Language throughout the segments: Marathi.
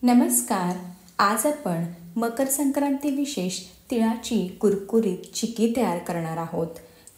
नमस्कार. आज आपण मकर संक्रांती विशेष तिळाची कुरकुरीत चिक्की तयार करणार आहोत.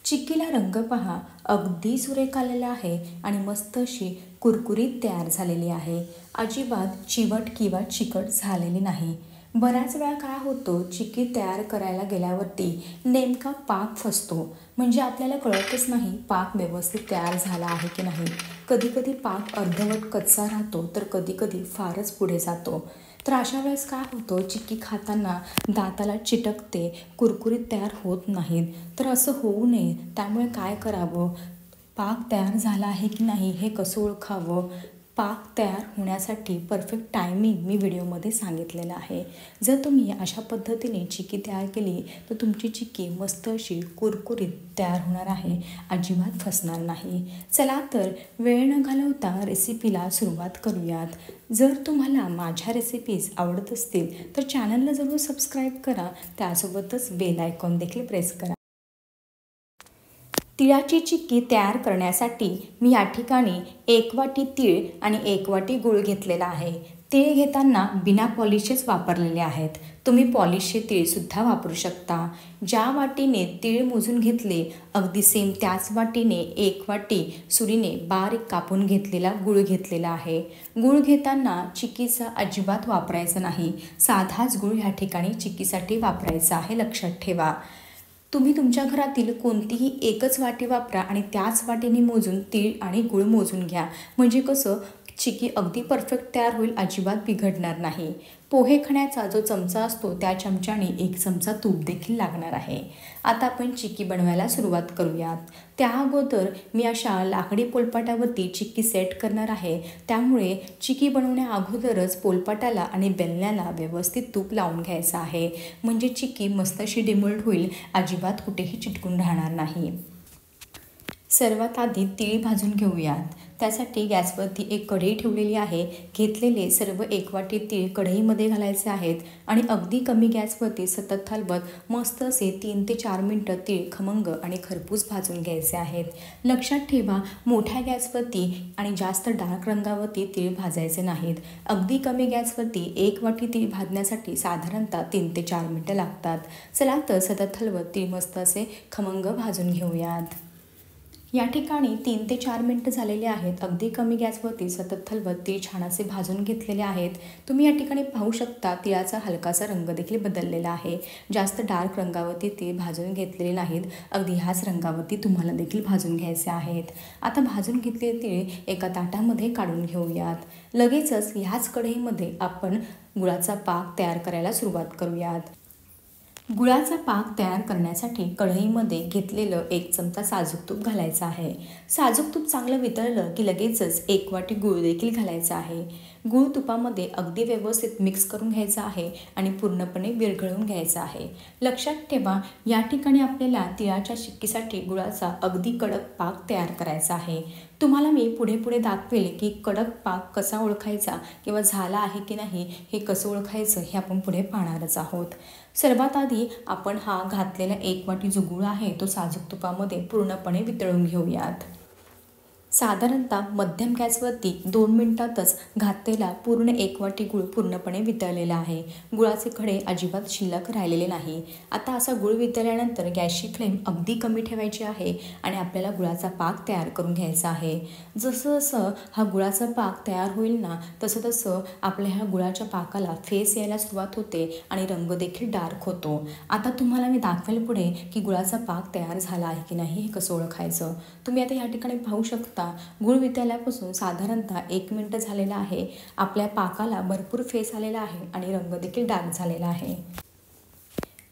चिक्कीला रंग पहा, अगदी सुरेख आलेला आहे आणि मस्त अशी कुरकुरीत तयार झालेली आहे. अजिबात चिवट किंवा चिकट झालेली नाही. बऱ्याच वेळा काय होतं, चिक्की तयार करायला गेल्यावरती नेमका पाक फसतो. म्हणजे आपल्याला कळतच नाही पाक व्यवस्थित तयार झाला आहे की नाही. कधी कधी पाक अर्धवट कच्चा राहतो तर कधी कधी फारच पुढे जातो. तर अशा वेळेस काय होतं, चिक्की खाताना दाताला चिटकते, कुरकुरीत तयार होत नाहीत. तर असं होऊ नये त्यामुळे काय करावं, पाक तयार झाला आहे की नाही हे कसं ओळखावं, पाक तयार होण्यासाठी परफेक्ट टायमिंग मी व्हिडिओमध्ये सांगितलेलं आहे. जर तुम्ही अशा पद्धतीने चिक्की तयार केली तर तुमची चिक्की मस्त अशी कुरकुरीत तयार होणार आहे, अजिबात फसणार नाही. चला तर वेळ न घालवता रेसिपीला सुरुवात करूयात. जर तुम्हाला माझ्या रेसिपीज आवडत असतील तर चॅनलला जरूर सबस्क्राईब करा, त्यासोबतच बेल आयकॉन देखील प्रेस करा. तिळाची चिक्की तयार करण्यासाठी मी या ठिकाणी 1 वाटी तीळ आणि 1 वाटी गूळ घेतलेला आहे. तीळ घेताना बिना पॉलिशचेच वापरलेले आहेत. तुम्ही पॉलिशचे तीळसुद्धा वापरू शकता. ज्या वाटीने तीळ मोजून घेतले अगदी सेम त्याच वाटीने 1 वाटी सुरीने बारीक कापून घेतलेला गूळ घेतलेला आहे. गूळ घेताना चिक्कीचा अजिबात वापरायचा नाही. साधाच गूळ ह्या ठिकाणी चिक्कीसाठी वापरायचा आहे, लक्षात ठेवा. तुम्ही तुमच्या घरातील कोणतीही एकच वाटी वापरा आणि त्याच वाटीने मोजून तीळ आणि गूळ मोजून घ्या. म्हणजे कसं चिक्की अगदी परफेक्ट तयार होईल, अजिबात बिघडणार नाही. पोहे खाण्याचा जो चमचा असतो त्या चमच्याने 1 चमचा तूप देखील लागणार आहे. आता आपण चिक्की बनवायला सुरुवात करूयात. त्या अगोदर मी अशा लाकडी पोलपाटावरती चिक्की सेट करणार आहे. त्यामुळे चिक्की बनवण्या अगोदरच पोलपाटाला आणि बेलण्याला व्यवस्थित तूप लावून घ्यायचं आहे. म्हणजे चिक्की मस्त अशी डिमोल्ड होईल, अजिबात कुठेही चिटकून राहणार नाही. सर्वात आधी तीळ भाजून घेऊयात. त्यासाठी गॅसवरती एक कढई ठेवलेली आहे. घेतलेले सर्व 1 वाटी तीळ कढईमध्ये घालायचे आहेत आणि अगदी कमी गॅसवरती सतत हलवत मस्त असे 3 ते 4 मिनटं तीळ खमंग आणि खरपूस भाजून घ्यायचे आहेत. लक्षात ठेवा, मोठ्या गॅसवरती आणि जास्त डार्क रंगावरती तीळ भाजायचे नाहीत. अगदी कमी गॅसवरती 1 वाटी तीळ भाजण्यासाठी साधारणतः 3 ते 4 मिनटं लागतात. चला तर सतत हलवत तीळ मस्त असे खमंग भाजून घेऊयात. या ठिकाणी 3 ते 4 मिनटं झालेले आहेत. अगदी कमी गॅसवरती सतत हलवत तीळ छान असे भाजून घेतलेले आहेत. तुम्ही या ठिकाणी पाहू शकता तिळाचा हलकासा रंग देखील बदललेला आहे. जास्त डार्क रंगावरती तीळ भाजून घेतलेले नाहीत. अगदी ह्याच रंगावरती तुम्हाला देखील भाजून घ्यायचे आहेत. आता भाजून घेतलेले तीळ एका ताटामध्ये काढून घेऊयात. लगेचच ह्याच कढईमध्ये आपण गुळाचा पाक तयार करायला सुरुवात करूयात. गुळाचा पाक तयार करण्यासाठी कढईमध्ये घेतलेलं 1 चमचा साजूक तूप घालायचं आहे. साजूक तूप चांगलं वितळलं की लगेचच 1 वाटी गूळ देखील घालायचा आहे. गूळ तुपामध्ये अगदी व्यवस्थित मिक्स करून घ्यायचा आहे आणि पूर्णपणे विरघळवून घ्यायचा आहे. लक्षात ठेवा, या ठिकाणी आपल्याला तिळाच्या चिक्कीसाठी गुळाचा अगदी कडक पाक तयार करायचा आहे. तुम्हाला मी पुढे पुढे दाखवेल की कडक पाक कसा ओळखायचा किंवा झाला आहे की नाही हे कसं ओळखायचं हे आपण पुढे पाहणारच आहोत. सर्वात आधी आपण हा घातलेला 1 वाटी जो गूळ आहे तो साजूक तुपामध्ये पूर्णपणे वितळून घेऊयात. साधारणतः मध्यम गॅसवरती 2 मिनिटातच घातलेला पूर्ण 1 वाटी गूळ पूर्णपणे वितळलेला आहे. गुळाचे खडे अजिबात शिल्लक राहिलेले नाही. आता असा गूळ वितळल्यानंतर गॅसची फ्लेम अगदी कमी ठेवायची आहे आणि आपल्याला गुळाचा पाक तयार करून घ्यायचा आहे. जसं जसं हा गुळाचा पाक तयार होईल ना तसं तसं आपल्या ह्या गुळाच्या पाकाला फेस यायला सुरुवात होते आणि रंग देखील डार्क होतो. आता तुम्हाला मी दाखवेल पुढे की गुळाचा पाक तयार झाला आहे की नाही हे कसं ओळखायचं. तुम्ही आता या ठिकाणी पाहू शकता, गूळ वितळल्यापासून साधारणतः 1 मिनिट झालेला आहे. आपल्या पाकाला भरपूर फेस आलेला आहे आणि रंग देखील डार्क झालेला आहे.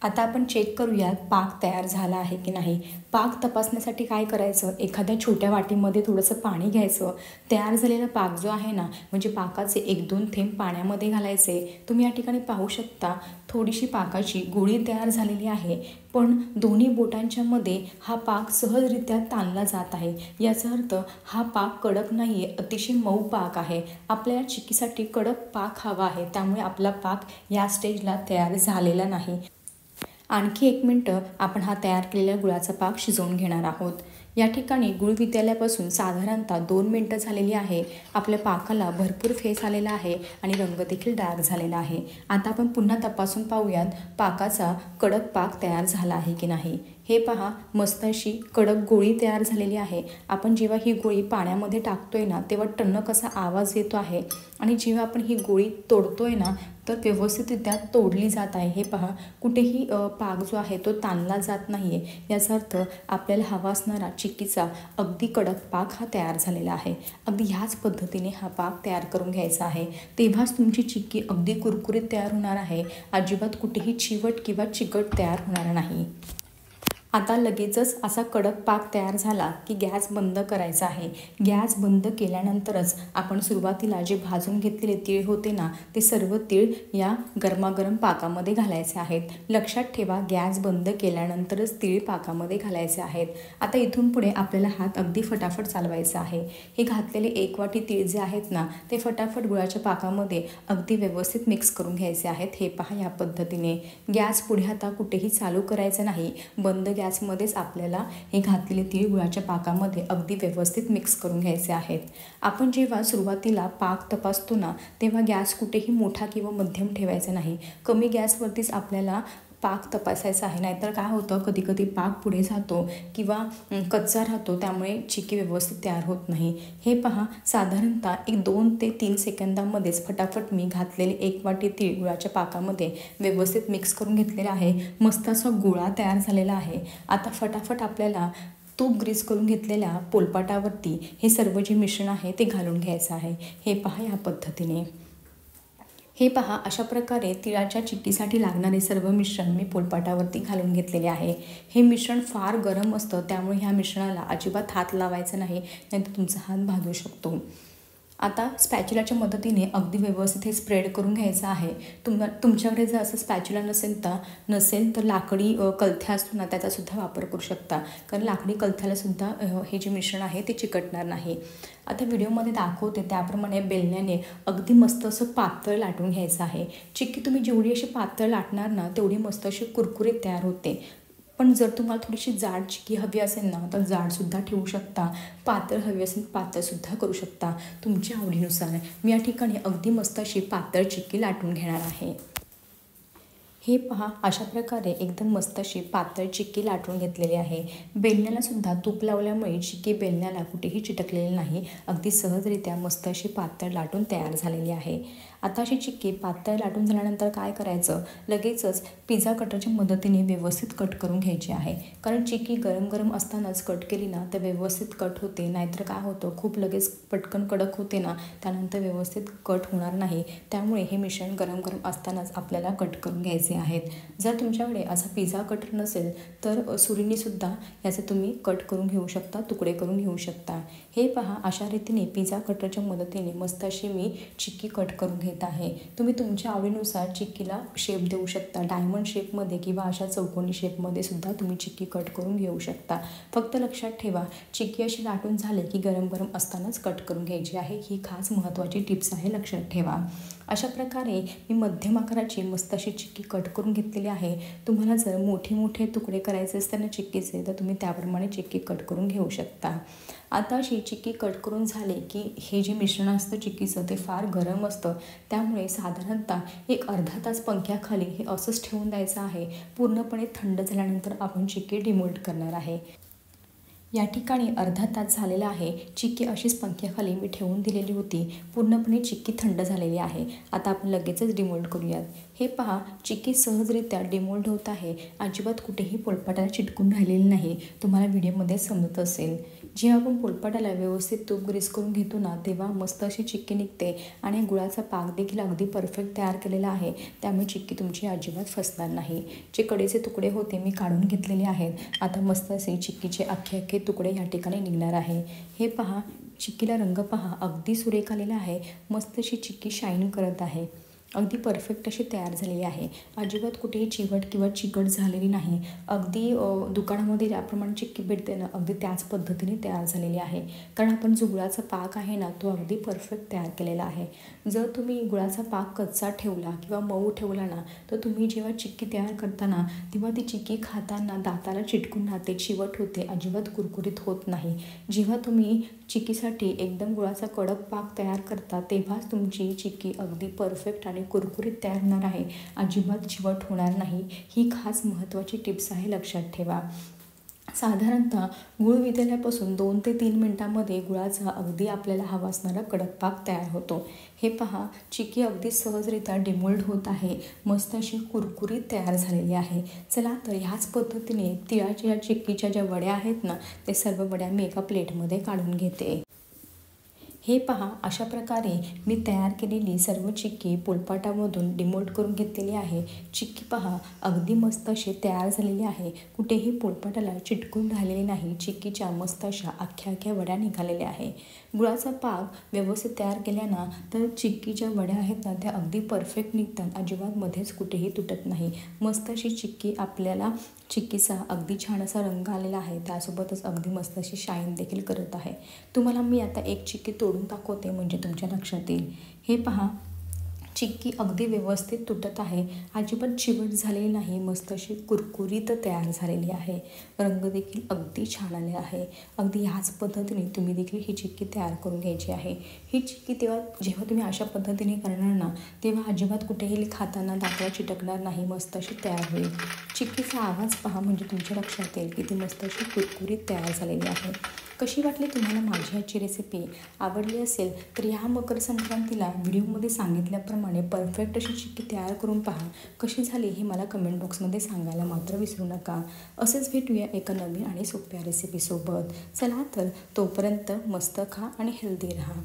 आता आपण चेक करूयात पाक तयार झाला आहे की नाही. पाक तपासण्यासाठी काय करायचं, एखाद्या छोट्या वाटीमध्ये थोडंसं पाणी घ्यायचं. तयार झालेला पाक जो आहे ना, म्हणजे पाकाचे 1-2 थेंब पाण्यामध्ये घालायचे. तुम्ही या ठिकाणी पाहू शकता थोडीशी पाकाची गोळी तयार झालेली आहे, पण दोन्ही बोटांच्या मध्ये हा पाक सहजरित्या ताणला जात आहे. याचा अर्थ हा पाक कडक नाही आहे, अतिशय मऊ पाक आहे. आपल्याला चिक्कीसाठी कडक पाक हवा आहे, त्यामुळे आपला पाक या स्टेजला तयार झालेला नाही. आणखी 1 मिनटं आपण हा तयार केलेला गुळाचा पाक शिजवून घेणार आहोत. या ठिकाणी गुळ वितळल्यापासून साधारणतः 2 मिनिटं झालेली आहे. आपल्या पाकाला भरपूर फेस आलेला आहे आणि रंग देखील डार्क झालेला आहे. आता आपण पुन्हा तपासून पाहूयात पाकाचा कडक पाक तयार झाला आहे की नाही. हे पहा, मस्त अशी कडक गोळी तयार झालेली आहे. आपण जेव्हा ही गोळी पाण्यामध्ये टाकतोय ना तेव्हा टणक असा आवाज येतो आहे आणि जेव्हा आपण ही गोळी तोडतोय ना तर व्यवस्थितरित्या तोडली जात आहे. हे पहा, कुठेही पाक जो आहे तो ताणला जात नाही आहे. याचा अर्थ आपल्याला हवा असणारा चिक्कीचा अगदी कडक पाक हा तयार झालेला आहे. अगदी ह्याच पद्धतीने हा पाक तयार करून घ्यायचा आहे. तेव्हाच तुमची चिक्की अगदी कुरकुरीत तयार होणार आहे. अजिबात कुठेही चिवट किंवा चिकट तयार होणार नाही. आता लगेचच असा कडक पाक तयार झाला की गॅस बंद करायचा आहे. गॅस बंद केल्यानंतरच आपण सुरुवातीला जे भाजून घेतलेले तीळ होते ना ते सर्व तीळ या गरमागरम पाकामध्ये घालायचे आहेत. लक्षात ठेवा, गॅस बंद केल्यानंतरच तीळ पाकामध्ये घालायचे आहेत. आता इथून पुढे आपल्याला हात अगदी फटाफट चालवायचा आहे. हे घातलेले 1 वाटी तीळ जे आहेत ना ते फटाफट गुळाच्या पाकामध्ये अगदी व्यवस्थित मिक्स करून घ्यायचे आहेत. हे पहा, या पद्धतीने गॅस पुढे आता कुठेही चालू करायचं नाही. बंद गॅसमध्येच आपल्याला हे घातलेले तीळ गुळाच्या पाकामध्ये अगदी व्यवस्थित मिक्स करून घ्यायचे आहेत. आपण जेव्हा सुरुवातीला पाक तपासतो ना तेव्हा गॅस कुठेही मोठा किंवा मध्यम ठेवायचा नाही. कमी गॅसवरतीच आपल्याला पाक तपासायचा आहे. नाहीतर काय होतं, कधी कधी पाक पुढे जातो किंवा कच्चा राहतो, त्यामुळे चिक्की व्यवस्थित तयार होत नाही. हे पहा, साधारणतः 2 ते 3 सेकंदामध्येच फटाफट मी घातलेले 1 वाटी तीळ गुळाच्या पाकामध्ये व्यवस्थित मिक्स करून घेतलेला आहे. मस्त असा गोळा तयार झालेला आहे. आता फटाफट आपल्याला तूप ग्रीस करून घेतलेल्या पोलपाटावरती हे सर्व जे मिश्रण आहे ते घालून घ्यायचं आहे. हे पहा, या पद्धतीने. हे पहा, अशा प्रकारे तिळाच्या चिक्कीसाठी लागणारे सर्व मिश्रण मी पोलपाटावरती घालून घेतलेले आहे. हे मिश्रण फार गरम असतं, त्यामुळे ह्या मिश्रणाला अजिबात हात लावायचा नाही, नाहीतर तुमचा हात भाजू शकतो. आता स्पॅच्युलाच्या मदतीने अगदी व्यवस्थित हे स्प्रेड करून घ्यायचं आहे. तुमच्याकडे जर असं स्पॅच्युला नसेल तर लाकडी कलथ्या असतो ना त्याचासुद्धा वापर करू शकता, कारण लाकडी कलथ्यालासुद्धा हे जे मिश्रण आहे ते चिकटणार नाही. आता व्हिडिओमध्ये दाखवते त्याप्रमाणे बेलण्याने अगदी मस्त असं पातळ लाटून घ्यायचं आहे. चिक्की तुम्ही जेवढी अशी पातळ लाटणार ना तेवढी मस्त अशी कुरकुरीत तयार होते. पण जर तुम्हाला थोडीशी जाड चिक्की हवी असेल ना तर जाडसुद्धा ठेवू शकता, पातळ हवी असेल पातळसुद्धा करू शकता, तुमच्या आवडीनुसार. मी या ठिकाणी अगदी मस्त अशी पातळ चिक्की लाटून घेणार आहे. हे पहा, अशा प्रकारे एकदम मस्त अशी पातळ चिक्की लाटून घेतलेली आहे. बेलण्यालासुद्धा तूप लावल्यामुळे चिक्की बेलण्याला कुठेही चिटकलेली नाही. अगदी सहजरित्या मस्त अशी पातळ लाटून तयार झालेली आहे. आता अशी चिक्की पातळ लाटून झाल्यानंतर काय करायचं, लगेचच पिझ्झा कटरच्या मदतीने व्यवस्थित कट करून घ्यायची आहे. कारण चिक्की गरम गरम असतानाच कट केली ना तर व्यवस्थित कट होते. नाहीतर काय होतं, खूप लगेच पटकन कडक होते ना त्यानंतर व्यवस्थित कट होणार नाही. त्यामुळे हे मिश्रण गरम गरम असतानाच आपल्याला कट करून घ्यायचे आहेत. जर तुमच्याकडे असा पिझ्झा कटर नसेल तर सुरीनेसुद्धा याचे तुम्ही कट करून घेऊ शकता, तुकडे करून घेऊ शकता. हे पहा, अशा रीतीने पिझ्झा कटरच्या मदतीने मस्त अशी मी चिक्की कट करून घेत आहे. तुम्ही तुमच्या आवडीनुसार चिक्कीला शेप देऊ शकता. डायमंड शेपमध्ये किंवा अशा चौकोनी शेपमध्ये सुद्धा तुम्ही चिक्की कट करून घेऊ शकता. फक्त लक्षात ठेवा, चिक्की अशी लाटून झाली की गरम गरम असतानाच कट करून घ्यायची आहे. ही खास महत्त्वाची टिप्स आहे, लक्षात ठेवा. अशा प्रकारे मी मध्यम आकाराची मस्त अशी चिक्की कट करून घेतलेली आहे. तुम्हाला जर मोठे तुकडे करायचे असतील ना चिक्कीचे तर तुम्ही त्याप्रमाणे चिक्की कट करून घेऊ शकता. आता अशी चिक्की कट करून झाले की हे जे मिश्रण असतं चिक्कीचं ते फार गरम असतं, त्यामुळे साधारणतः 1 अर्धा तास पंख्याखाली हे असंच ठेवून द्यायचं आहे. पूर्णपणे थंड झाल्यानंतर आपण चिक्की डिमोल्ड करणार आहे. या ठिकाणी अर्धा तास झालेला आहे. चिक्की अशीच पंख्याखाली मी ठेवून दिलेली होती. पूर्णपणे चिक्की थंड झालेली आहे. आता आपण लगेचच डिमोल्ड करूयात. हे पहा, चिक्की सहजरित्या डिमोल्ड होत आहे. अजिबात कुठेही पोलपाटाला चिटकून राहिलेली नाही. तुम्हाला व्हिडिओमध्ये समजत असेल. जेव्हा आपण पोलपाटाला व्यवस्थित तूप ग्रीस करून घेतो ना तेव्हा मस्त अशी चिक्की निघते आणि गुळाचा पाक देखील अगदी परफेक्ट तयार केलेला आहे. त्यामुळे चिक्की तुमची अजिबात फसणार नाही. जे कडेचे तुकडे होते मी काढून घेतलेले आहेत. आता मस्त असे चिक्कीचे अख्खे तुकडे या ठिकाणी निघणार आहे. हे पहा, चिक्कीला रंग पहा, अगदी सुरेख आलेला आहे. मस्त अशी चिक्की शाईन करत आहे. अगदी परफेक्ट अशी तयार झालेली आहे. अजिबात कुठेही चिवट किंवा चिकट झालेली नाही. अगदी दुकानामध्ये ज्याप्रमाणे चिक्की भेटते ना, अगदी त्याच पद्धतीने तयार झालेली आहे. कारण आपण जो गुळाचा पाक आहे ना, तो अगदी परफेक्ट तयार केलेला आहे. जर तुम्ही गुळाचा पाक कच्चा ठेवला किंवा मऊ ठेवला ना, तर तुम्ही जेव्हा चिक्की तयार करताना तेव्हा ती चिक्की खाताना दाताला चिटकून राहते, चिवट होते, अजिबात कुरकुरीत होत नाही. जेव्हा तुम्ही चिक्कीसाठी एकदम गुळाचा कडक पाक तयार करता, तेव्हाच तुमची चिक्की अगदी परफेक्ट आणि कुरकुरीत तयार होणार आहे. अजिबात चिवट होणार नाही. ही खास महत्त्वाची टिप्स आहे, लक्षात ठेवा. साधारणतः गूळ वितळल्यापासून 2 ते 3 मिनिटांमध्ये गुळाचा अगदी आपल्याला हवा असणारा कडक पाक तयार होतो. हे पहा, चिक्की अगदी सहजरित्या डिमोल्ड होत आहे. मस्त अशी कुरकुरीत तयार झालेली आहे. चला तर ह्याच पद्धतीने तिळाच्या चिक्कीच्या ज्या वड्या आहेत ना, ते सर्व वड्या मी एका प्लेटमध्ये काढून घेते. हे पहा, अशा प्रकारे मी तयार केलेली सर्व चिक्की पोलपाटामधून डिमोल्ड करून घेतलेली आहे. चिक्की पहा, अगदी मस्त अशी तयार झालेली आहे. कुठेही पोलपाटाला चिटकून राहिलेली नाही. चिक्कीच्या मस्त अशा अख्ख्या वड्या निघालेल्या आहे. गुळाचा पाक व्यवस्थित तयार केल्या ना, तर चिक्कीच्या वड्या आहेत ना, त्या अगदी परफेक्ट निघतात. अजिबात मध्येच कुठेही तुटत नाही. मस्त अशी चिक्की आपल्याला चिक्कीचा अगदी छान असा रंग आलेला आहे. त्यासोबतच अगदी मस्त अशी शाईन देखील करत आहे. तुम्हाला मी आता एक चिक्की तोडून दाखवते, म्हणजे तुमच्या लक्षात येईल. हे पहा, चिक्की अगदी व्यवस्थित तुटत आहे. अजिबात चिवट झालेली नाही. मस्त अशी कुरकुरीत तयार झालेली आहे. रंग देखील अगदी छान आले आहे. अगदी ह्याच पद्धतीने तुम्ही देखील ही चिक्की तयार करून घ्यायची आहे. ही चिक्की जेव्हा तुम्ही अशा पद्धतीने करणार ना, तेव्हा अजिबात कुठेही खाताना दाताला चिटकणार नाही. मस्त अशी तयार होईल. चिक्कीचा आवाज पहा, म्हणजे तुमच्या लक्षात येईल की ती मस्त अशी कुरकुरीत तयार झालेली आहे. कशी वाटली तुम्हाला माझी आजची रेसिपी? आवडली असेल तर ह्या मकर संक्रांतीला व्हिडिओमध्ये सांगितल्याप्रमाणे परफेक्ट अशी चिक्की तयार करून पहा. कशी झाली हे मला कमेंट बॉक्समध्ये सांगायला मात्र विसरू नका. असेच भेटूया एका नवीन आणि सोप्या रेसिपीसोबत. चला तर तोपर्यंत मस्त खा आणि हेल्दी राहा.